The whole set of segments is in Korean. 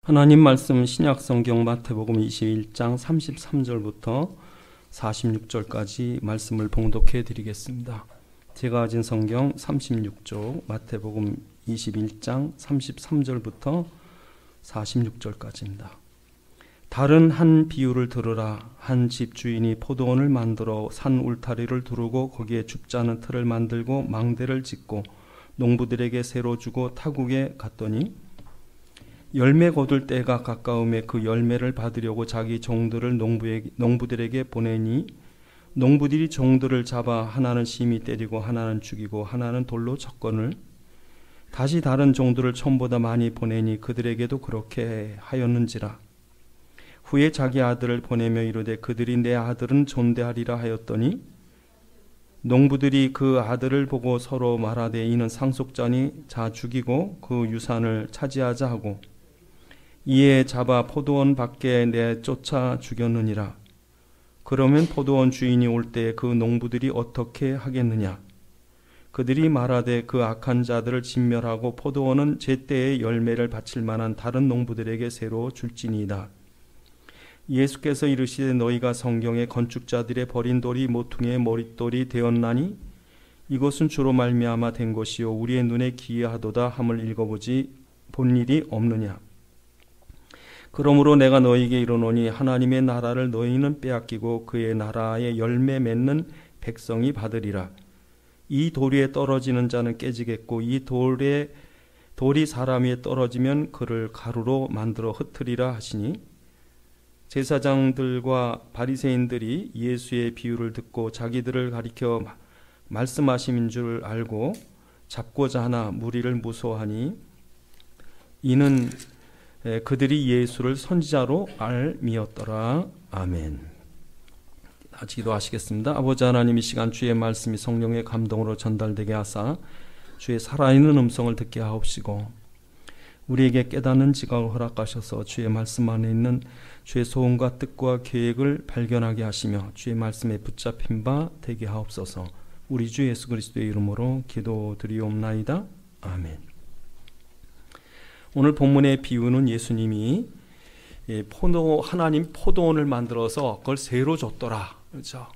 하나님 말씀 신약성경 마태복음 21장 33절부터 46절까지 말씀을 봉독해 드리겠습니다. 제가 가진 성경 36쪽 마태복음 21장 33절부터 46절까지입니다. 다른 한 비유를 들으라. 한 집 주인이 포도원을 만들어 산 울타리를 두르고 거기에 줍지 않은 틀을 만들고 망대를 짓고 농부들에게 새로 주고 타국에 갔더니 열매 거둘 때가 가까움에 그 열매를 받으려고 자기 종들을 농부들에게 보내니 농부들이 종들을 잡아 하나는 심히 때리고 하나는 죽이고 하나는 돌로 쳤거늘 다시 다른 종들을 처음보다 많이 보내니 그들에게도 그렇게 하였는지라. 후에 자기 아들을 보내며 이르되 그들이 내 아들은 존대하리라 하였더니 농부들이 그 아들을 보고 서로 말하되 이는 상속자니 자 죽이고 그 유산을 차지하자 하고 이에 잡아 포도원 밖에 내쫓아 죽였느니라. 그러면 포도원 주인이 올 때 그 농부들이 어떻게 하겠느냐? 그들이 말하되 그 악한 자들을 진멸하고 포도원은 제때에 열매를 바칠 만한 다른 농부들에게 새로 줄지니이다. 예수께서 이르시되 너희가 성경에 건축자들의 버린 돌이 모퉁이의 머릿돌이 되었나니 이것은 주로 말미암아 된 것이요 우리의 눈에 기이하도다 함을 읽어보지 본 일이 없느냐. 그러므로 내가 너희에게 이르노니 하나님의 나라를 너희는 빼앗기고 그의 나라의 열매 맺는 백성이 받으리라. 이 돌 위에 떨어지는 자는 깨지겠고 이 돌이 사람 위에 떨어지면 그를 가루로 만들어 흩으리라 하시니 제사장들과 바리새인들이 예수의 비유를 듣고 자기들을 가리켜 말씀하심인 줄 알고 잡고자 하나 무리를 무소하니 이는 그들이 예수를 선지자로 알미었더라. 아멘. 같이 기도하시겠습니다. 아버지 하나님, 이 시간 주의 말씀이 성령의 감동으로 전달되게 하사 주의 살아있는 음성을 듣게 하옵시고 우리에게 깨닫는 지각을 허락하셔서 주의 말씀 안에 있는 주의 소원과 뜻과 계획을 발견하게 하시며 주의 말씀에 붙잡힌 바 되게 하옵소서. 우리 주 예수 그리스도의 이름으로 기도드리옵나이다. 아멘. 오늘 본문의 비유는 예수님이 하나님 포도원을 만들어서 그걸 새로 줬더라. 그렇죠?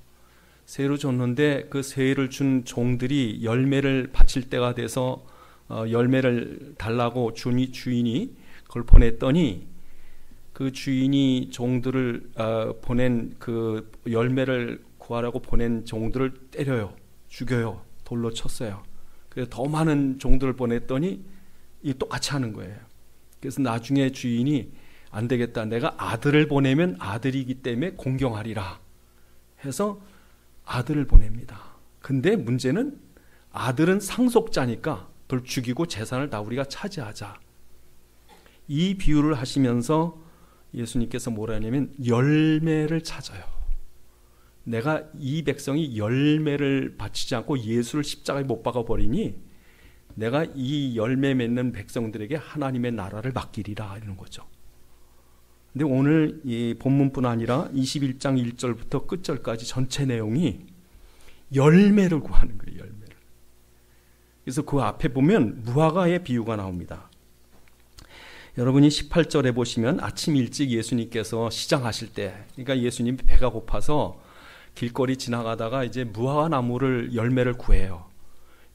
새로 줬는데 그 새를 준 종들이 열매를 바칠 때가 돼서 열매를 달라고 주인이 그걸 보냈더니 그 주인이 종들을 보낸 그 열매를 구하라고 보낸 종들을 때려요. 죽여요. 돌로 쳤어요. 그래서 더 많은 종들을 보냈더니 이 똑같이 하는 거예요. 그래서 나중에 주인이 안 되겠다. 내가 아들을 보내면 아들이기 때문에 공경하리라 해서 아들을 보냅니다. 근데 문제는 아들은 상속자니까 그걸 죽이고 재산을 다 우리가 차지하자. 이 비유를 하시면서 예수님께서 뭐라 하냐면 열매를 찾아요. 내가 이 백성이 열매를 바치지 않고 예수를 십자가에 못 박아버리니 내가 이 열매 맺는 백성들에게 하나님의 나라를 맡기리라 이러는 거죠. 근데 오늘 이 본문뿐 아니라 21장 1절부터 끝절까지 전체 내용이 열매를 구하는 거예요. 열매를. 그래서 그 앞에 보면 무화과의 비유가 나옵니다. 여러분이 18절에 보시면 아침 일찍 예수님께서 시장하실 때, 그러니까 예수님이 배가 고파서 길거리 지나가다가 이제 무화과 나무를 열매를 구해요.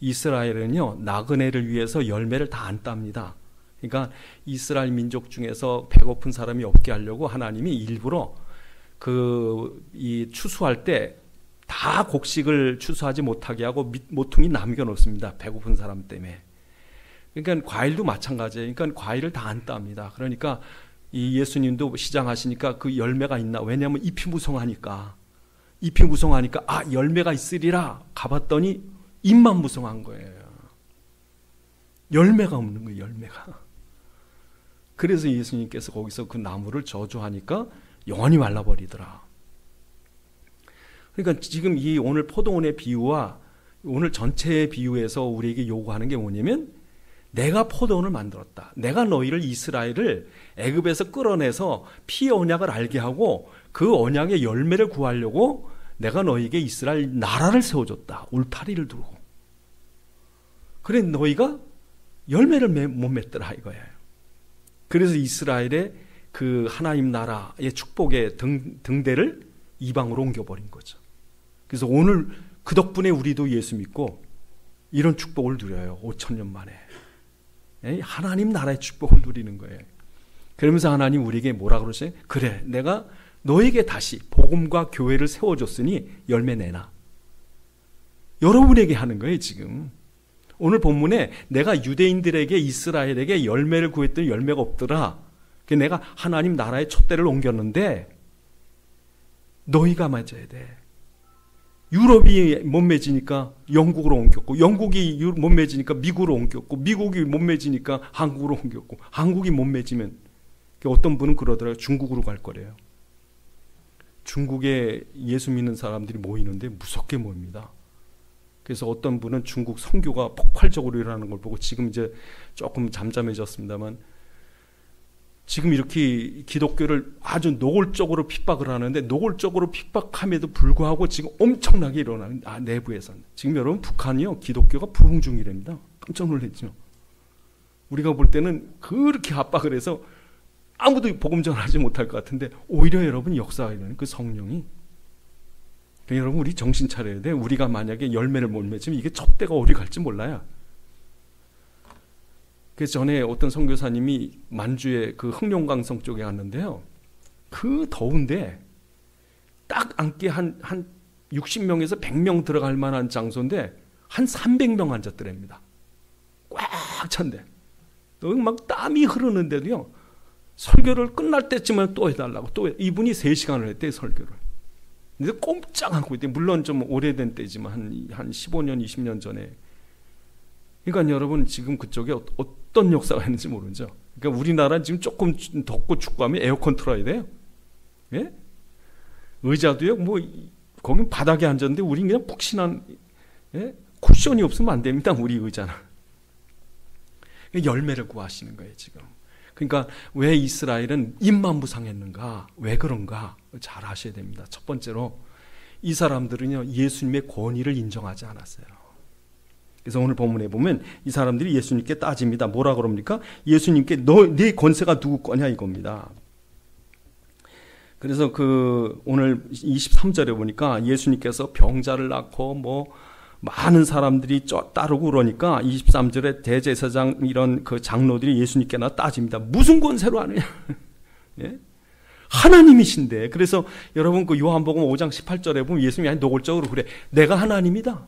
이스라엘은요 나그네를 위해서 열매를 다 안 땁니다. 그러니까 이스라엘 민족 중에서 배고픈 사람이 없게 하려고 하나님이 일부러 이 추수할 때 다 곡식을 추수하지 못하게 하고 모퉁이 남겨놓습니다. 배고픈 사람 때문에. 그러니까 과일도 마찬가지예요. 그러니까 과일을 다 안 땁니다. 그러니까 이 예수님도 시장하시니까 그 열매가 있나? 왜냐하면 잎이 무성하니까 열매가 있으리라 가봤더니 잎만 무성한 거예요. 열매가 없는 거예요. 열매가. 그래서 예수님께서 거기서 그 나무를 저주하니까 영원히 말라버리더라. 그러니까 지금 이 오늘 포도원의 비유와 오늘 전체의 비유에서 우리에게 요구하는 게 뭐냐면 내가 포도원을 만들었다. 내가 너희를 이스라엘을 애굽에서 끌어내서 피의 언약을 알게 하고 그 언약의 열매를 구하려고 내가 너희에게 이스라엘 나라를 세워줬다. 울타리를 두고. 그래 너희가 열매를 못 맺더라 이거예요. 그래서 이스라엘의 그 하나님 나라의 축복의 등대를 이방으로 옮겨버린 거죠. 그래서 오늘 그 덕분에 우리도 예수 믿고 이런 축복을 누려요. 5,000년 만에. 하나님 나라의 축복을 누리는 거예요. 그러면서 하나님 우리에게 뭐라 그러세요? 그래, 내가 너에게 다시 복음과 교회를 세워줬으니 열매 내놔. 여러분에게 하는 거예요, 지금. 오늘 본문에 내가 유대인들에게, 이스라엘에게 열매를 구했더니 열매가 없더라. 그래서 내가 하나님 나라의 촛대를 옮겼는데 너희가 맞아야 돼. 유럽이 못 맺으니까 영국으로 옮겼고, 영국이 못 맺으니까 미국으로 옮겼고, 미국이 못 맺으니까 한국으로 옮겼고, 한국이 못 맺으면 어떤 분은 그러더라고요. 중국으로 갈 거래요. 중국에 예수 믿는 사람들이 모이는데 무섭게 모입니다. 그래서 어떤 분은 중국 선교가 폭발적으로 일어나는 걸 보고 지금 이제 조금 잠잠해졌습니다만 지금 이렇게 기독교를 아주 노골적으로 핍박을 하는데 노골적으로 핍박함에도 불구하고 지금 엄청나게 일어나는 내부에서는 지금 여러분 북한이요 기독교가 부흥 중이랍니다. 깜짝 놀랐죠. 우리가 볼 때는 그렇게 압박을 해서 아무도 복음 전하지 못할 것 같은데 오히려 여러분 역사하는 그 성령이 그러니까 여러분 우리 정신 차려야 돼. 우리가 만약에 열매를 못 맺으면 이게 촛대가 어디 갈지 몰라요. 그래서 전에 어떤 선교사님이 만주의 그 흑룡강성 쪽에 갔는데요. 그 더운데 딱 앉기 한 60명에서 100명 들어갈 만한 장소인데 한 300명 앉았더랍니다. 꽉 찬데. 막 땀이 흐르는데도요. 설교를 끝날 때쯤은 또 해달라고 또 이분이 3시간을 했대요 설교를. 근데 꼼짝 않고 있대. 물론 좀 오래된 때지만 한 15년 20년 전에. 그러니까 여러분 지금 그쪽에 어떤 역사가 있는지 모르죠. 그러니까 우리나라는 지금 조금 덥고 춥고하면 에어컨 틀어야 돼요. 예? 의자도요. 뭐 거긴 바닥에 앉았는데 우린 그냥 푹신한 쿠션이 없으면 안 됩니다. 우리 의자는. 열매를 구하시는 거예요 지금. 그러니까 왜 이스라엘은 입만부상했는가? 왜 그런가? 잘 아셔야 됩니다. 첫 번째로 이 사람들은요 예수님의 권위를 인정하지 않았어요. 그래서 오늘 본문에 보면 이 사람들이 예수님께 따집니다. 뭐라 그럽니까? 예수님께 네 권세가 누구 거냐 이겁니다. 그래서 그 오늘 23절에 보니까 예수님께서 병자를 낳고 뭐 많은 사람들이 따르고 그러니까 23절에 대제사장 이런 그 장로들이 예수님께 따집니다. 무슨 권세로 하느냐? 예? 하나님이신데. 그래서 여러분 그 요한복음 5장 18절에 보면 예수님이 노골적으로 그래. 내가 하나님이다.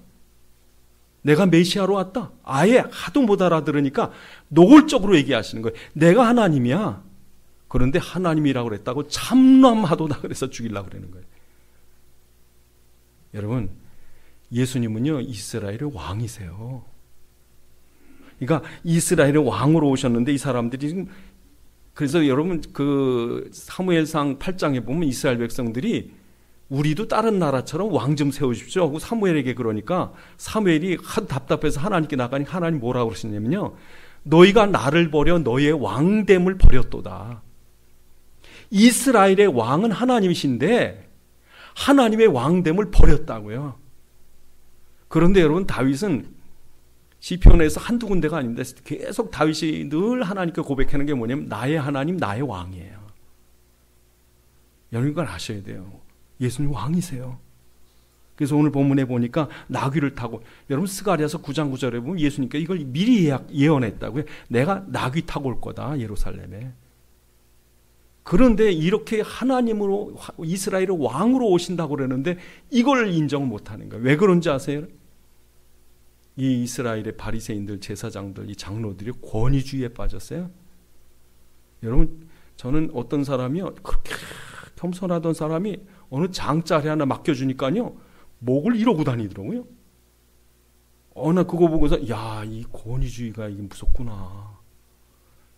내가 메시아로 왔다. 아예 하도 못 알아들으니까 노골적으로 얘기하시는 거예요. 내가 하나님이야. 그런데 하나님이라고 그랬다고 참남하도다 그래서 죽이려고 그러는 거예요. 여러분 예수님은요 이스라엘의 왕이세요. 그러니까 이스라엘의 왕으로 오셨는데 이 사람들이 지금 그래서 여러분 그 사무엘상 8장에 보면 이스라엘 백성들이 우리도 다른 나라처럼 왕 좀 세우십시오 하고 사무엘에게 그러니까 사무엘이 하도 답답해서 하나님께 나가니까 하나님 뭐라고 그러시냐면요 너희가 나를 버려 너희의 왕됨을 버렸도다. 이스라엘의 왕은 하나님이신데 하나님의 왕됨을 버렸다고요. 그런데 여러분 다윗은 시편에서 한두 군데가 아닙니다. 계속 다윗이 늘 하나님께 고백하는 게 뭐냐면 나의 하나님 나의 왕이에요. 여러분 이걸 아셔야 돼요. 예수님 왕이세요. 그래서 오늘 본문에 보니까 나귀를 타고 여러분 스가랴서 9장 9절에 보면 예수님께 이걸 미리 예언했다고요. 내가 나귀 타고 올 거다 예루살렘에. 그런데 이렇게 하나님으로 이스라엘의 왕으로 오신다고 그러는데 이걸 인정 못하는 거예요. 왜 그런지 아세요? 이 이스라엘의 바리새인들, 제사장들, 이 장로들이 권위주의에 빠졌어요. 여러분 저는 어떤 사람이요 그렇게 겸손하던 사람이 어느 장자리 하나 맡겨주니까요 목을 이러고 다니더라고요. 나 그거 보고서 야, 이 권위주의가 이게 무섭구나.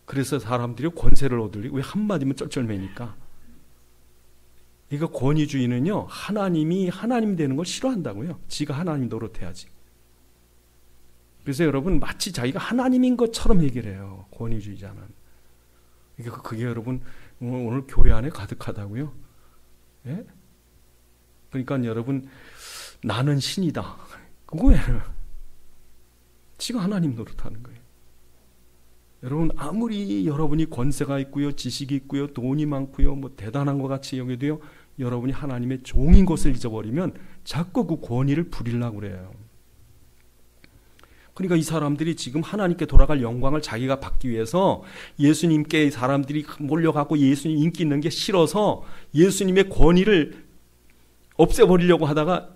그래서 사람들이 권세를 얻으려고 왜 한마디면 쩔쩔매니까. 그러니까 권위주의는요 하나님이 하나님 되는 걸 싫어한다고요. 지가 하나님 노릇해야지. 그래서 여러분 마치 자기가 하나님인 것처럼 얘기를 해요. 권위주의자는. 그러니까 그게 여러분 오늘 교회 안에 가득하다고요. 예? 그러니까 여러분 나는 신이다. 그거예요. 지가 하나님 노릇하는 거예요. 여러분 아무리 여러분이 권세가 있고요, 지식이 있고요, 돈이 많고요, 뭐 대단한 것 같이 여겨도요, 여러분이 하나님의 종인 것을 잊어버리면 자꾸 그 권위를 부리려고 그래요. 그러니까 이 사람들이 지금 하나님께 돌아갈 영광을 자기가 받기 위해서 예수님께 사람들이 몰려가고 예수님 인기 있는 게 싫어서 예수님의 권위를 없애버리려고 하다가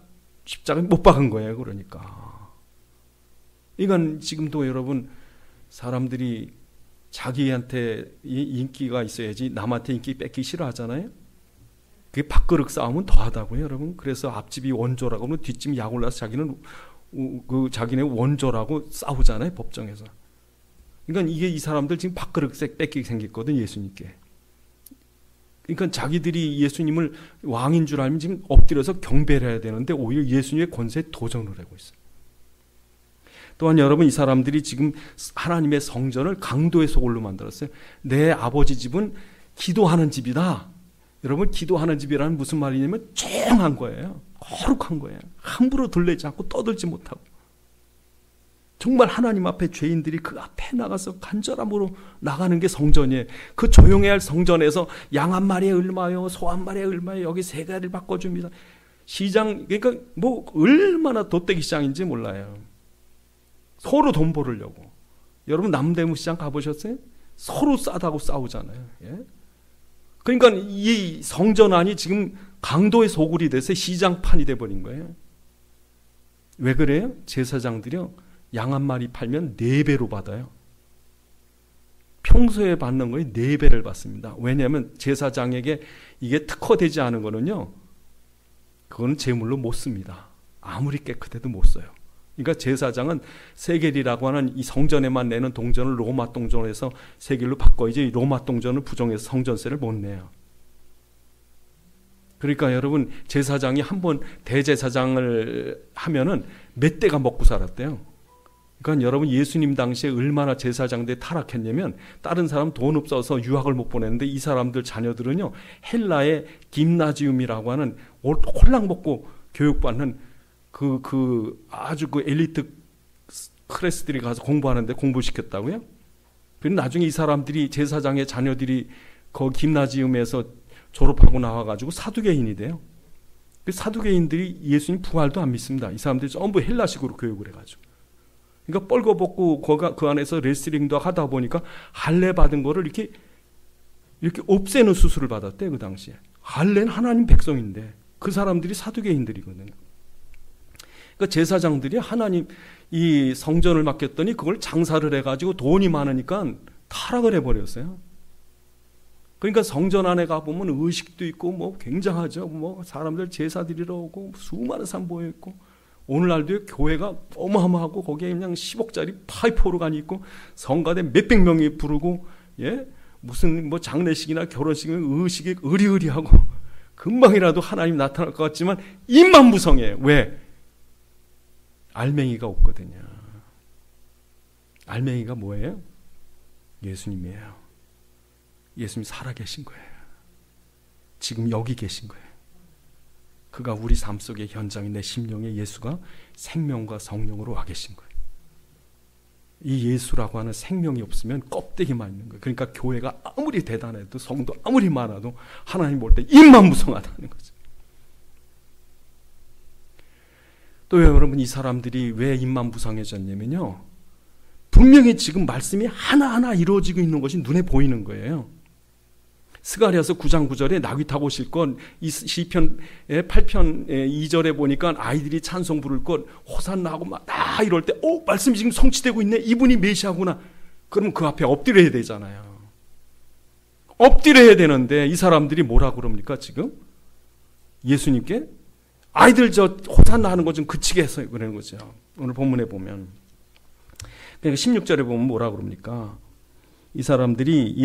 십자가에 못 박은 거예요. 그러니까 이건 지금도 여러분 사람들이 자기한테 인기가 있어야지 남한테 인기 뺏기 싫어하잖아요. 그게 밥그릇 싸움은 더하다고요, 여러분. 그래서 앞집이 원조라고 하면 뒷집이 약 올라서 자기는 자기네 원조라고 싸우잖아요, 법정에서. 그러니까 이게 이 사람들 지금 밥그릇 뺏기게 생겼거든, 예수님께. 그러니까 자기들이 예수님을 왕인 줄 알면 지금 엎드려서 경배를 해야 되는데 오히려 예수님의 권세에 도전을 하고 있어요. 또한 여러분 이 사람들이 지금 하나님의 성전을 강도의 소굴로 만들었어요. 내 아버지 집은 기도하는 집이다. 여러분 기도하는 집이라는 무슨 말이냐면 조용한 거예요. 거룩한 거예요. 함부로 들리지 않고 떠들지 못하고. 정말 하나님 앞에 죄인들이 그 앞에 나가서 간절함으로 나가는 게 성전이에요. 그 조용해야 할 성전에서 양 한 마리에 얼마요, 소 한 마리에 얼마요, 여기 세 가지를 바꿔줍니다. 시장, 그러니까 뭐 얼마나 돗대기 시장인지 몰라요. 서로 돈 벌으려고. 여러분 남대문 시장 가보셨어요? 서로 싸다고 싸우잖아요. 예? 그러니까 이 성전 안이 지금 강도의 소굴이 돼서 시장판이 돼버린 거예요. 왜 그래요? 제사장들이요. 양 한 마리 팔면 4배로 받아요. 평소에 받는 거에 4배를 받습니다. 왜냐하면 제사장에게 이게 특허되지 않은 거는요. 그거는 제물로 못 씁니다. 아무리 깨끗해도 못 써요. 그러니까 제사장은 세겔이라고 하는 이 성전에만 내는 동전을 로마 동전에서 세겔로 바꿔야지 로마 동전을 부정해서 성전세를 못 내요. 그러니까 여러분 제사장이 한번 대제사장을 하면은 몇 대가 먹고 살았대요. 그러니까 여러분 예수님 당시에 얼마나 제사장들이 타락했냐면 다른 사람 돈 없어서 유학을 못 보냈는데 이 사람들 자녀들은요 헬라의 김나지움이라고 하는 홀랑 먹고 교육받는 아주 그 엘리트 클래스들이 가서 공부하는데 공부시켰다고요? 그리고 나중에 이 사람들이 제사장의 자녀들이 그 김나지움에서 졸업하고 나와가지고 사두개인이 돼요. 그 사두개인들이 예수님 부활도 안 믿습니다. 이 사람들이 전부 헬라식으로 교육을 해가지고. 그러니까 뻘거벗고 그 안에서 레슬링도 하다 보니까 할례 받은 거를 이렇게 없애는 수술을 받았대 그 당시에. 할례는 하나님 백성인데 그 사람들이 사두개인들이거든요. 그러니까 제사장들이 하나님 이 성전을 맡겼더니 그걸 장사를 해가지고 돈이 많으니까 타락을 해버렸어요. 그러니까 성전 안에 가보면 의식도 있고 뭐 굉장하죠. 뭐 사람들 제사 드리러 오고 수많은 사람 모여 있고 오늘날도 교회가 어마어마하고 거기에 그냥 10억짜리 파이프 오르간이 있고 성가대 몇백 명이 부르고 예 무슨 뭐 장례식이나 결혼식은 의식이 의리의리하고 금방이라도 하나님 나타날 것 같지만 입만 무성해. 왜? 알맹이가 없거든요. 알맹이가 뭐예요? 예수님이에요. 예수님 살아계신 거예요. 지금 여기 계신 거예요. 그가 우리 삶 속의 현장인 내 심령에 예수가 생명과 성령으로 와 계신 거예요. 이 예수라고 하는 생명이 없으면 껍데기만 있는 거예요. 그러니까 교회가 아무리 대단해도 성도 아무리 많아도 하나님 볼 때 입만 무성하다는 거죠. 또 여러분 이 사람들이 왜 입만 무성해졌냐면요. 분명히 지금 말씀이 하나하나 이루어지고 있는 것이 눈에 보이는 거예요. 스가랴서 9장 9절에 나귀 타고 오실 것, 이 시편 8편 2절에 보니까 아이들이 찬송 부를 것, 호산나 하고 막 이럴 때 말씀이 지금 성취되고 있네. 이분이 메시아구나. 그럼 그 앞에 엎드려야 되잖아요. 엎드려야 되는데 이 사람들이 뭐라고 그럽니까 지금? 예수님께 아이들 저 호산나 하는 거 좀 그치게 해서 그러는 거죠. 오늘 본문에 보면. 그러니까 16절에 보면 뭐라고 그럽니까? 이 사람들이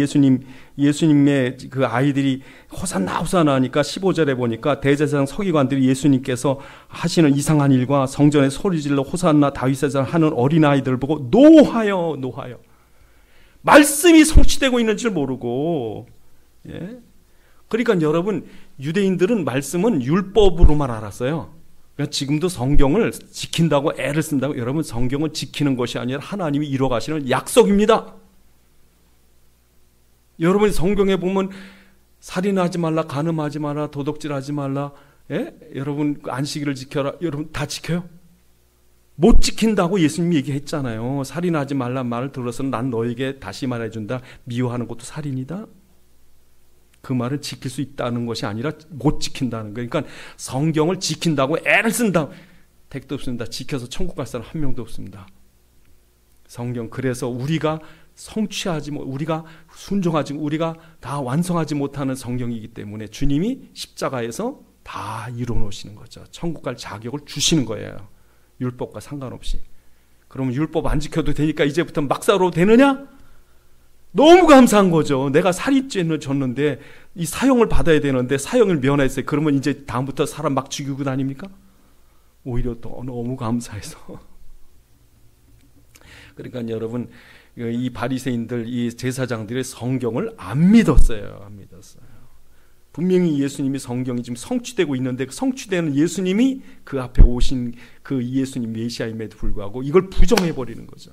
예수님의 그 아이들이 호산나 호산나 하니까 15절에 보니까 대제사장 서기관들이 예수님께서 하시는 이상한 일과 성전에 소리질러 호산나 다윗의 자 하는 어린아이들을 보고 노하여 말씀이 성취되고 있는 줄 모르고 예? 그러니까 여러분 유대인들은 말씀은 율법으로만 알았어요. 그러니까 지금도 성경을 지킨다고 애를 쓴다고 여러분 성경은 지키는 것이 아니라 하나님이 이뤄가시는 약속입니다. 여러분이 성경에 보면 살인하지 말라, 간음하지 마라, 도둑질하지 말라, 예? 여러분 안식일을 지켜라. 여러분 다 지켜요? 못 지킨다고 예수님이 얘기했잖아요. 살인하지 말란 말을 들어서는 난 너에게 다시 말해준다. 미워하는 것도 살인이다. 그 말은 지킬 수 있다는 것이 아니라 못 지킨다는 거예요. 그러니까 성경을 지킨다고 애를 쓴다. 택도 없습니다. 지켜서 천국 갈 사람 한 명도 없습니다. 성경 그래서 우리가 성취하지 못, 우리가 순종하지, 우리가 다 완성하지 못하는 성경이기 때문에 주님이 십자가에서 다 이루어 놓으시는 거죠. 천국 갈 자격을 주시는 거예요. 율법과 상관없이. 그러면 율법 안 지켜도 되니까 이제부터 막 살아도 되느냐? 너무 감사한 거죠. 내가 살인죄를 졌는데 이 사형을 받아야 되는데 사형을 면했어요. 그러면 이제 다음부터 사람 막 죽이고 다닙니까? 오히려 또 너무 감사해서. 그러니까 여러분 이 바리새인들, 이 제사장들의 성경을 안 믿었어요. 안 믿었어요. 분명히 예수님이 성경이 지금 성취되고 있는데 성취되는 예수님이 그 앞에 오신 그 예수님 메시아임에도 불구하고 이걸 부정해버리는 거죠.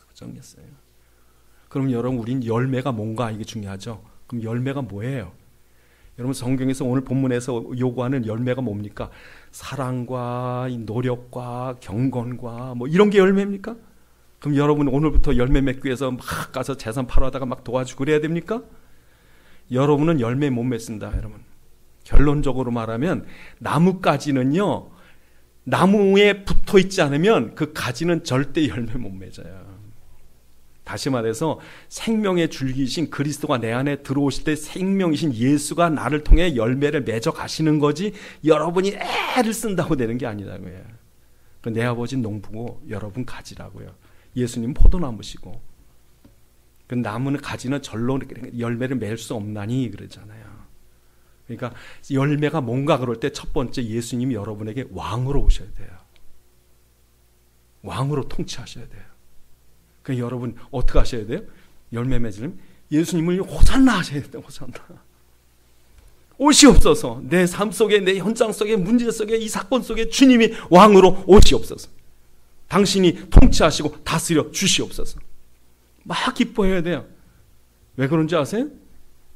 부정했어요. 그럼 여러분 우린 열매가 뭔가 이게 중요하죠. 그럼 열매가 뭐예요? 여러분 성경에서 오늘 본문에서 요구하는 열매가 뭡니까? 사랑과 노력과 경건과 뭐 이런 게 열매입니까? 그럼 여러분 오늘부터 열매 맺기 위해서 막 가서 재산 팔아다가 막 도와주고 그래야 됩니까? 여러분은 열매 못 맺습니다. 여러분 결론적으로 말하면 나무가지는요, 나무에 붙어있지 않으면 그 가지는 절대 열매 못 맺어요. 다시 말해서 생명의 줄기이신 그리스도가 내 안에 들어오실 때 생명이신 예수가 나를 통해 열매를 맺어 가시는 거지 여러분이 애를 쓴다고 되는 게 아니라고요. 내 아버지는 농부고 여러분 가지라고요. 예수님 포도나무시고 그 나무는 가지는 절로 열매를 맺을 수 없나니 그러잖아요. 그러니까 열매가 뭔가 그럴 때 첫 번째 예수님이 여러분에게 왕으로 오셔야 돼요. 왕으로 통치하셔야 돼요. 그러니까 여러분 어떻게 하셔야 돼요? 열매 맺으려면 예수님을 호산나 하셔야 돼요. 호산나. 오시옵소서. 내 삶 속에, 내 현장 속에, 문제 속에, 이 사건 속에 주님이 왕으로 오시옵소서. 당신이 통치하시고 다스려 주시옵소서. 막 기뻐해야 돼요. 왜 그런지 아세요?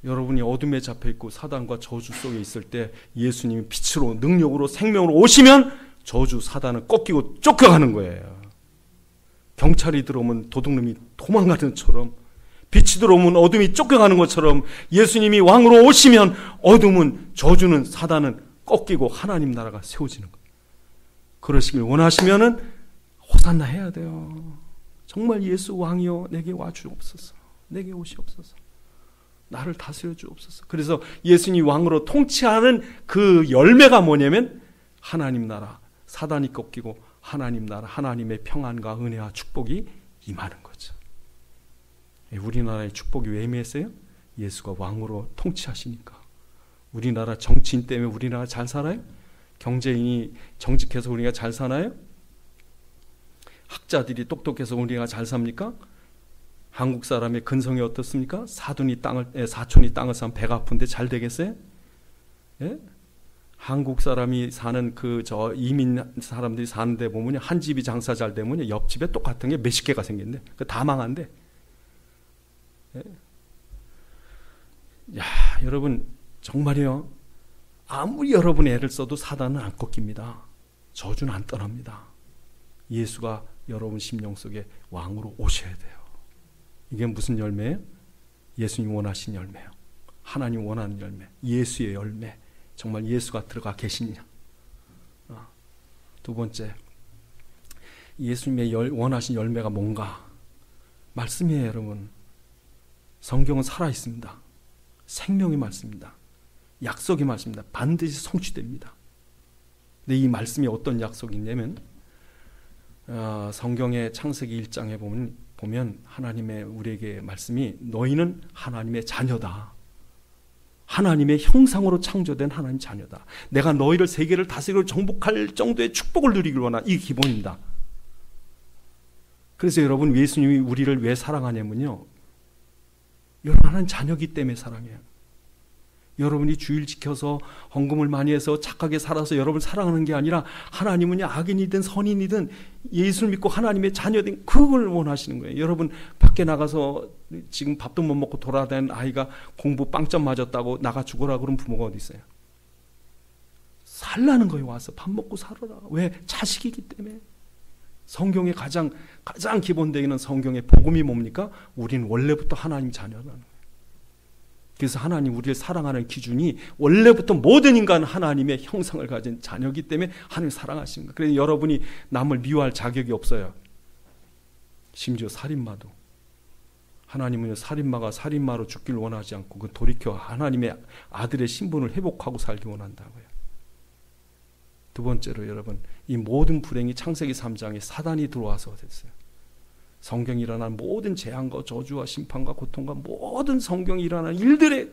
여러분이 어둠에 잡혀있고 사단과 저주 속에 있을 때 예수님이 빛으로 능력으로 생명으로 오시면 저주 사단은 꺾이고 쫓겨가는 거예요. 경찰이 들어오면 도둑놈이 도망가는 것처럼, 빛이 들어오면 어둠이 쫓겨가는 것처럼 예수님이 왕으로 오시면 어둠은, 저주는, 사단은 꺾이고 하나님 나라가 세워지는 거예요. 그러시길 원하시면은 호산나 해야 돼요. 정말 예수 왕이여 내게 와주옵소서. 내게 오시옵소서. 나를 다스려 주옵소서. 그래서 예수님 왕으로 통치하는 그 열매가 뭐냐면 하나님 나라, 사단이 꺾이고 하나님 나라, 하나님의 평안과 은혜와 축복이 임하는 거죠. 우리나라의 축복이 왜 임했어요? 예수가 왕으로 통치하시니까. 우리나라 정치인 때문에 우리나라 잘 살아요? 경제인이 정직해서 우리가 잘 사나요? 학자들이 똑똑해서 우리가 잘 삽니까? 한국 사람의 근성이 어떻습니까? 사촌이 땅을 사면 배가 아픈데 잘 되겠어요? 예? 한국 사람이 사는 이민 사람들이 사는데 보면 한 집이 장사 잘 되면 옆집에 똑같은 게 몇십 개가 생긴대. 다 망한대. 예? 야, 여러분 정말요. 아무리 여러분이 애를 써도 사단은 안 꺾입니다. 저주는 안 떠납니다. 예수가 여러분 심령 속에 왕으로 오셔야 돼요. 이게 무슨 열매예요? 예수님 원하신 열매요. 하나님 원하는 열매. 예수의 열매. 정말 예수가 들어가 계시냐. 두 번째, 예수님의 원하신 열매가 뭔가? 말씀이에요, 여러분. 성경은 살아있습니다. 생명의 말씀입니다. 약속의 말씀입니다. 반드시 성취됩니다. 근데 이 말씀이 어떤 약속이 있냐면 성경의 창세기 1장에 보면 하나님의 우리에게 말씀이 너희는 하나님의 자녀다. 하나님의 형상으로 창조된 하나님 자녀다. 내가 너희를 세계를 다스리고 정복할 정도의 축복을 누리길 원한다. 이게 기본입니다. 그래서 여러분 예수님이 우리를 왜 사랑하냐면요. 여러분 하나님 자녀이기 때문에 사랑해요. 여러분이 주일 지켜서 헌금을 많이 해서 착하게 살아서 여러분을 사랑하는 게 아니라 하나님은 악인이든 선인이든 예수를 믿고 하나님의 자녀된 그걸 원하시는 거예요. 여러분 밖에 나가서 지금 밥도 못 먹고 돌아다니는 아이가 공부 빵점 맞았다고 나가 죽어라 그런 부모가 어디 있어요? 살라는 거예요. 와서 밥 먹고 살아라. 왜? 자식이기 때문에. 성경의 가장 기본되기는 성경의 복음이 뭡니까? 우리는 원래부터 하나님 자녀라는 거예요. 그래서 하나님 우리를 사랑하는 기준이 원래부터 모든 인간은 하나님의 형상을 가진 자녀이기 때문에 하나님을 사랑하시는 거예요. 그래서 여러분이 남을 미워할 자격이 없어요. 심지어 살인마도. 하나님은 살인마가 살인마로 죽기를 원하지 않고 그 돌이켜 하나님의 아들의 신분을 회복하고 살기 원한다고요. 두 번째로 여러분, 이 모든 불행이 창세기 3장에 사단이 들어와서 됐어요. 성경이 일어난 모든 재앙과 저주와 심판과 고통과 모든 성경이 일어난 일들의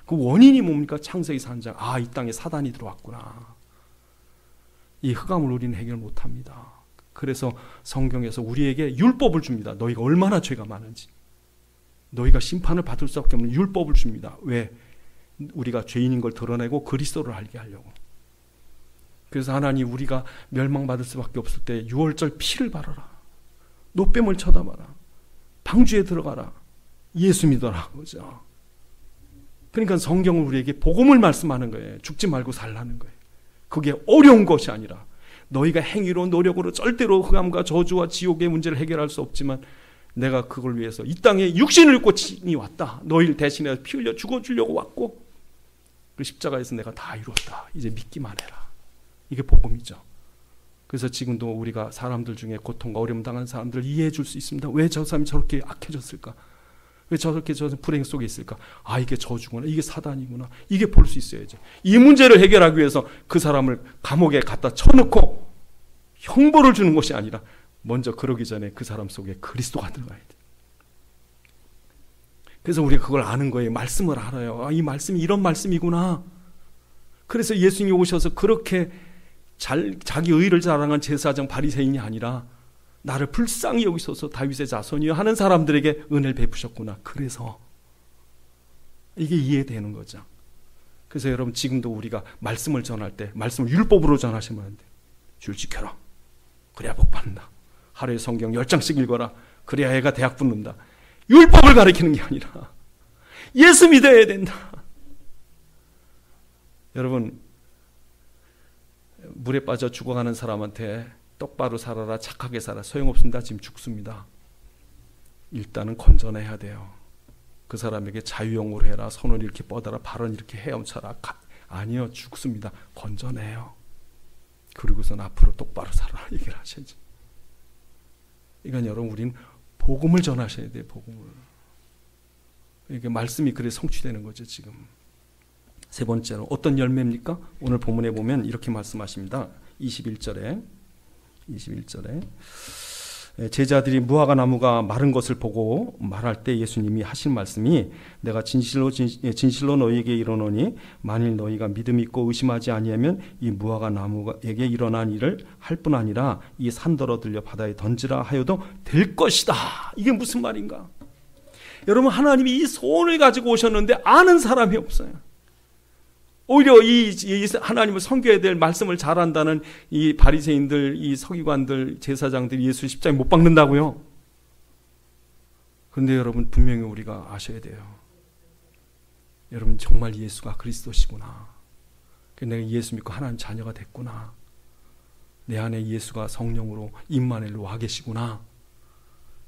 그 원인이 뭡니까? 창세기 3장. 아, 이 땅에 사단이 들어왔구나. 이 흑암을 우리는 해결 못합니다. 그래서 성경에서 우리에게 율법을 줍니다. 너희가 얼마나 죄가 많은지. 너희가 심판을 받을 수밖에 없는 율법을 줍니다. 왜? 우리가 죄인인 걸 드러내고 그리스도를 알게 하려고. 그래서 하나님 우리가 멸망받을 수밖에 없을 때 6월절 피를 바라라. 노뱀을 쳐다봐라. 방주에 들어가라. 예수 믿어라. 그죠? 그러니까 성경은 우리에게 복음을 말씀하는 거예요. 죽지 말고 살라는 거예요. 그게 어려운 것이 아니라 너희가 행위로 노력으로 절대로 흑암과 저주와 지옥의 문제를 해결할 수 없지만 내가 그걸 위해서 이 땅에 육신을 입고 친히 왔다. 너희를 대신해서 피 흘려 죽어주려고 왔고 그 십자가에서 내가 다 이뤘다. 이제 믿기만 해라. 이게 복음이죠. 그래서 지금도 우리가 사람들 중에 고통과 어려움 당하는 사람들을 이해해 줄 수 있습니다. 왜 저 사람이 저렇게 악해졌을까? 왜 저렇게 저 불행 속에 있을까? 아, 이게 저주구나. 이게 사단이구나. 이게 볼 수 있어야죠. 이 문제를 해결하기 위해서 그 사람을 감옥에 갖다 쳐놓고 형벌을 주는 것이 아니라 먼저 그러기 전에 그 사람 속에 그리스도가 들어가야 돼. 그래서 우리가 그걸 아는 거예요. 말씀을 알아요. 아, 이 말씀이 이런 말씀이구나. 그래서 예수님이 오셔서 그렇게 자기 의를 자랑한 제사장 바리새인이 아니라 나를 불쌍히 여기소서 다윗의 자손이여 하는 사람들에게 은혜를 베푸셨구나. 그래서 이게 이해되는 거죠. 그래서 여러분 지금도 우리가 말씀을 전할 때 말씀을 율법으로 전하시면 안 돼요. 줄 지켜라. 그래야 복 받는다. 하루에 성경 10장씩 읽어라. 그래야 애가 대학 붙는다. 율법을 가르치는 게 아니라 예수 믿어야 된다. 여러분 물에 빠져 죽어가는 사람한테 똑바로 살아라, 착하게 살아, 소용없습니다. 지금 죽습니다. 일단은 건져내야 돼요. 그 사람에게 자유용으로 해라, 손을 이렇게 뻗어라, 발은 이렇게 헤엄쳐라. 아니요, 죽습니다. 건져내요. 그리고선 앞으로 똑바로 살아라 얘기를 하셔야지. 이건 여러분 우린 복음을 전하셔야 돼요. 복음을. 이게 말씀이 그래 성취되는 거죠. 지금. 세 번째로 어떤 열매입니까? 오늘 본문에 보면 이렇게 말씀하십니다. 21절에 제자들이 무화과 나무가 마른 것을 보고 말할 때 예수님이 하신 말씀이 내가 진실로 너희에게 이르노니 만일 너희가 믿음이 있고 의심하지 아니하면 이 무화과 나무에게 일어난 일을 할 뿐 아니라 이 산더러 들려 바다에 던지라 하여도 될 것이다. 이게 무슨 말인가? 여러분 하나님이 이 소원을 가지고 오셨는데 아는 사람이 없어요. 오히려 이 하나님을 섬겨야 될 말씀을 잘한다는 이 바리새인들, 이 서기관들, 제사장들이 예수 십자가에 못 박는다고요. 그런데 여러분 분명히 우리가 아셔야 돼요. 여러분 정말 예수가 그리스도시구나. 내가 예수 믿고 하나님 자녀가 됐구나. 내 안에 예수가 성령으로 임마누엘로 와 계시구나.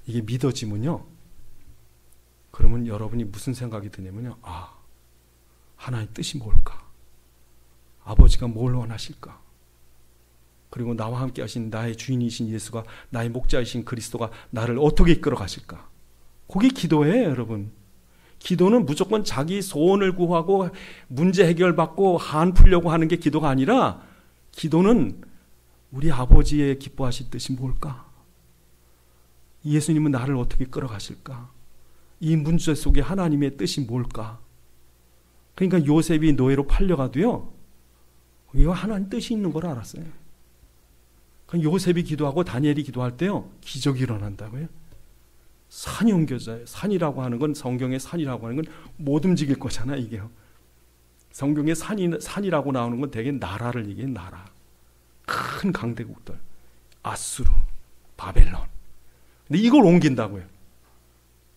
이게 믿어지면요. 그러면 여러분이 무슨 생각이 드냐면요. 아, 하나님 뜻이 뭘까? 아버지가 뭘 원하실까? 그리고 나와 함께 하신 나의 주인이신 예수가, 나의 목자이신 그리스도가 나를 어떻게 이끌어 가실까? 그게 기도예요, 여러분. 기도는 무조건 자기 소원을 구하고 문제 해결받고 한 풀려고 하는 게 기도가 아니라 기도는 우리 아버지의 기뻐하실 뜻이 뭘까? 예수님은 나를 어떻게 이끌어 가실까? 이 문제 속에 하나님의 뜻이 뭘까? 그러니까 요셉이 노예로 팔려가도요. 이거 하나님 뜻이 있는 걸 알았어요. 그러니까 요셉이 기도하고 다니엘이 기도할 때요. 기적이 일어난다고요. 산이 옮겨져요. 산이라고 하는 건 성경의 산이라고 하는 건 못 움직일 거잖아요. 이게요. 성경에 산이라고 나오는 건 대개 나라를 얘기해. 나라. 큰 강대국들. 아수르, 바벨론. 근데 이걸 옮긴다고요.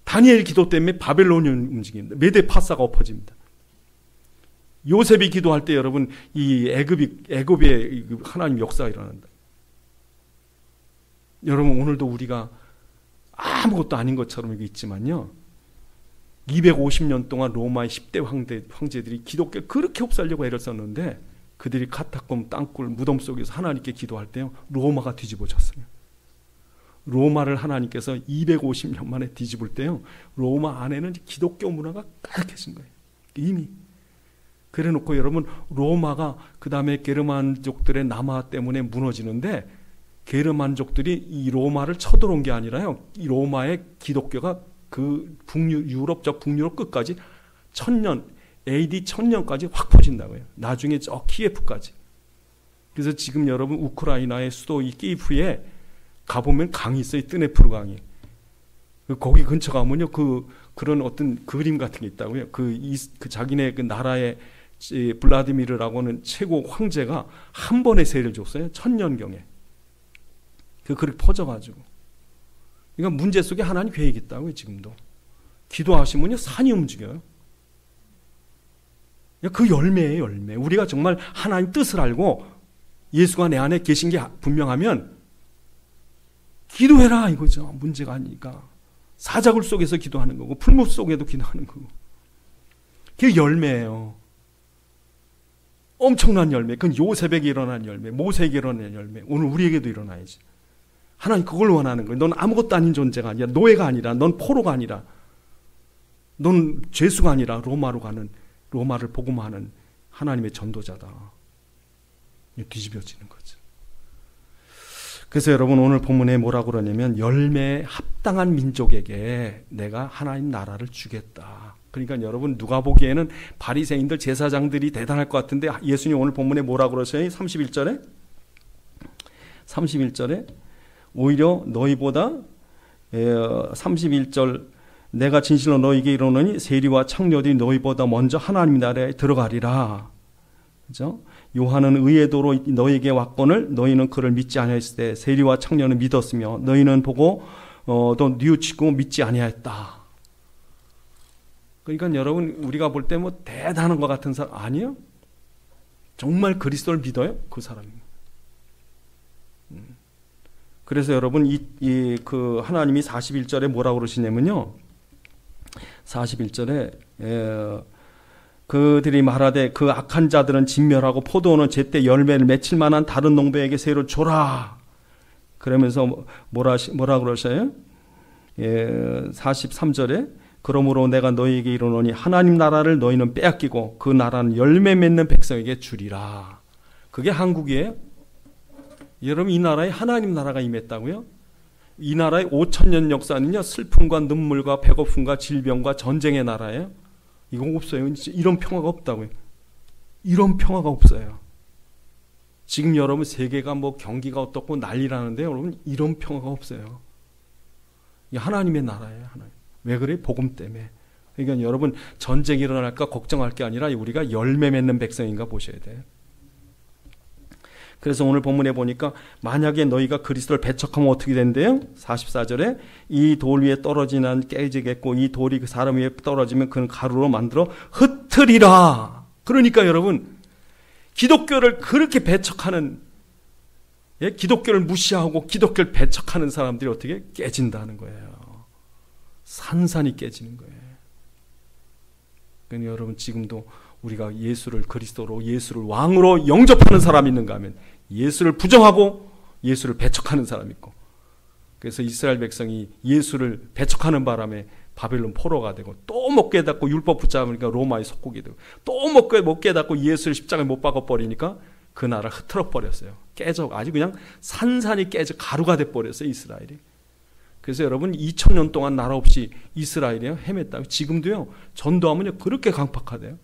다니엘 기도 때문에 바벨론이 움직입니다. 메데파사가 엎어집니다. 요셉이 기도할 때 여러분 이 애굽의 하나님 역사가 일어난다. 여러분 오늘도 우리가 아무것도 아닌 것처럼 이게 있지만요. 250년 동안 로마의 10대 황제들이 기독교를 그렇게 흡수하려고 애를 썼는데 그들이 카타콤 땅굴 무덤 속에서 하나님께 기도할 때요. 로마가 뒤집어졌어요. 로마를 하나님께서 250년 만에 뒤집을 때요. 로마 안에는 기독교 문화가 가득해진 거예요. 이미. 그래 놓고 여러분 로마가 그 다음에 게르만족들의 남하 때문에 무너지는데 게르만족들이 이 로마를 쳐들어온 게 아니라요. 이 로마의 기독교가 그 유럽 끝까지 1000년, AD 1000년까지 확 퍼진다고요. 나중에 저 키예프까지. 그래서 지금 여러분 우크라이나의 수도 이 키예프에 가보면 강이 있어요. 뜨네프르 강이. 거기 근처 가면요. 그런 어떤 그림 같은 게 있다고요. 그 자기네 그 나라의 블라디미르라고는 최고 황제가 한 번에 세를 줬어요. 1000년경에. 그렇게 퍼져가지고. 그러니까 문제 속에 하나님 계획이 있다고요. 지금도. 기도하시면요. 산이 움직여요. 그 열매예요. 열매. 우리가 정말 하나님 뜻을 알고 예수가 내 안에 계신 게 분명하면 기도해라 이거죠. 문제가 아니니까. 사자굴 속에서 기도하는 거고 풀무 속에도 기도하는 거고. 그게 열매예요. 엄청난 열매. 그건 요셉에게 일어난 열매, 모세에게 일어난 열매. 오늘 우리에게도 일어나야지. 하나님 그걸 원하는 거예요. 넌 아무것도 아닌 존재가 아니야. 노예가 아니라, 넌 포로가 아니라, 넌 죄수가 아니라 로마를 복음하는 하나님의 전도자다. 뒤집어지는 거죠. 그래서 여러분 오늘 본문에 뭐라고 그러냐면 열매에 합당한 민족에게 내가 하나님 나라를 주겠다. 그러니까 여러분 누가 보기에는 바리새인들 제사장들이 대단할 것 같은데 예수님 오늘 본문에 뭐라고 그러셔요? 31절에 오히려 너희보다 31절 내가 진실로 너희에게 이르노니 세리와 창녀들이 너희보다 먼저 하나님 나라에 들어가리라. 그죠? 요한은 의의 도로 너희에게 왔거늘 너희는 그를 믿지 아니하였을 때 세리와 창녀는 믿었으며 너희는 보고 또 뉘우치고 믿지 아니하였다. 그러니까 여러분 우리가 볼 때 뭐 대단한 것 같은 사람 아니에요? 정말 그리스도를 믿어요? 그 사람이. 그래서 여러분 그 하나님이 41절에 뭐라고 그러시냐면요. 41절에 그들이 말하되 그 악한 자들은 진멸하고 포도원은 제때 열매를 맺힐 만한 다른 농부에게 새로 줘라. 그러면서 뭐라 그러셔요? 43절에 그러므로 내가 너희에게 이르노니 하나님 나라를 너희는 빼앗기고 그 나라는 열매 맺는 백성에게 주리라. 그게 한국이에요. 여러분 이 나라에 하나님 나라가 임했다고요? 이 나라의 5000년 역사는요. 슬픔과 눈물과 배고픔과 질병과 전쟁의 나라예요. 이거 없어요. 이런 평화가 없다고요. 이런 평화가 없어요. 지금 여러분 세계가 뭐 경기가 어떻고 난리라는데 여러분 이런 평화가 없어요. 이게 하나님의 나라예요. 하나님. 왜 그래? 복음 때문에. 그러니까 여러분 전쟁이 일어날까 걱정할 게 아니라 우리가 열매 맺는 백성인가 보셔야 돼요. 그래서 오늘 본문에 보니까 만약에 너희가 그리스도를 배척하면 어떻게 된대요? 44절에 이 돌 위에 떨어지는 깨지겠고 이 돌이 그 사람 위에 떨어지면 그는 가루로 만들어 흩으리라. 그러니까 여러분 기독교를 그렇게 배척하는 기독교를 무시하고 기독교를 배척하는 사람들이 어떻게 깨진다는 거예요. 산산이 깨지는 거예요. 그러니까 여러분 지금도 우리가 예수를 그리스도로 예수를 왕으로 영접하는 사람이 있는가 하면 예수를 부정하고 예수를 배척하는 사람이 있고 그래서 이스라엘 백성이 예수를 배척하는 바람에 바벨론 포로가 되고 또 못 깨닫고 율법 붙잡으니까 로마의 속국이 되고 또 못 깨닫고 예수를 십자가에 못 박아버리니까 그 나라 흐트러 버렸어요. 깨져 아주 그냥 산산이 깨져 가루가 돼버렸어요. 이스라엘이. 그래서 여러분 2000년 동안 나라 없이 이스라엘이 헤맸다고. 지금도요 전도하면 그렇게 강팍하대요.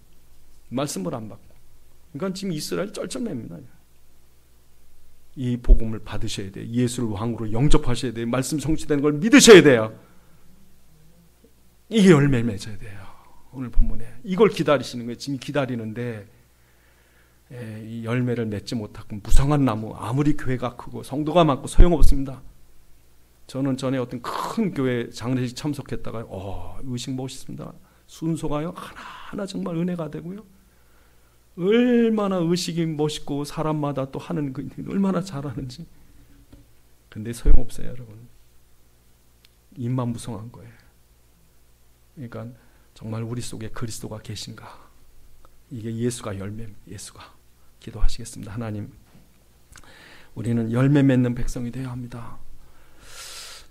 말씀을 안 받고. 그러니까 지금 이스라엘 쩔쩔맵니다. 이 복음을 받으셔야 돼요. 예수를 왕으로 영접하셔야 돼요. 말씀 성취되는 걸 믿으셔야 돼요. 이게 열매를 맺어야 돼요. 오늘 본문에 이걸 기다리시는 거예요. 지금 기다리는데 이 열매를 맺지 못하고 무성한 나무, 아무리 교회가 크고 성도가 많고 소용없습니다. 저는 전에 어떤 큰 교회 장례식 참석했다가 의식 멋있습니다. 순서가요 하나하나 정말 은혜가 되고요. 얼마나 의식이 멋있고 사람마다 또 하는 그 얼마나 잘하는지. 근데 소용없어요, 여러분. 입만 무성한 거예요. 그러니까 정말 우리 속에 그리스도가 계신가? 이게 예수가 열매입니다. 예수가. 기도하시겠습니다. 하나님, 우리는 열매 맺는 백성이 되어야 합니다.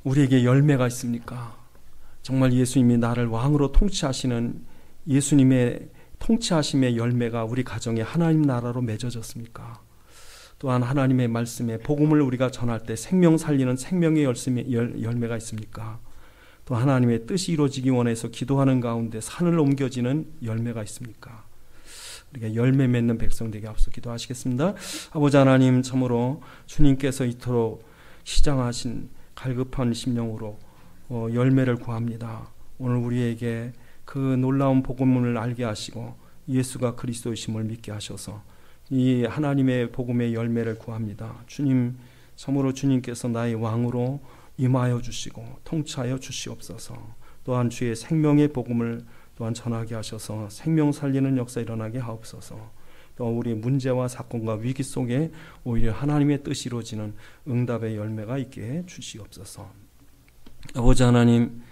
우리에게 열매가 있습니까? 정말 예수님이 나를 왕으로 통치하시는 예수님의 통치하심의 열매가 우리 가정에 하나님 나라로 맺어졌습니까? 또한 하나님의 말씀에 복음을 우리가 전할 때 생명 살리는 생명의 열매가 있습니까? 또 하나님의 뜻이 이루어지기 원해서 기도하는 가운데 산을 옮겨지는 열매가 있습니까? 우리가 열매 맺는 백성 되게 앞서 기도하시겠습니다. 아버지 하나님, 참으로 주님께서 이토록 시장하신 갈급한 심령으로 열매를 구합니다. 오늘 우리에게 그 놀라운 복음을 알게 하시고 예수가 그리스도이심을 믿게 하셔서 이 하나님의 복음의 열매를 구합니다. 주님, 참으로 주님께서 나의 왕으로 임하여 주시고 통치하여 주시옵소서. 또한 주의 생명의 복음을 또한 전하게 하셔서 생명 살리는 역사 일어나게 하옵소서. 또 우리 문제와 사건과 위기 속에 오히려 하나님의 뜻이 이루어지는 응답의 열매가 있게 해 주시옵소서. 아버지 하나님,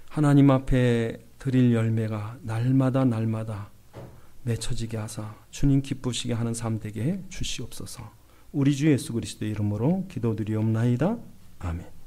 하나님 앞에 드릴 열매가 날마다 맺혀지게 하사 주님 기쁘시게 하는 삶 되게 해 주시옵소서. 우리 주 예수 그리스도의 이름으로 기도드리옵나이다. 아멘.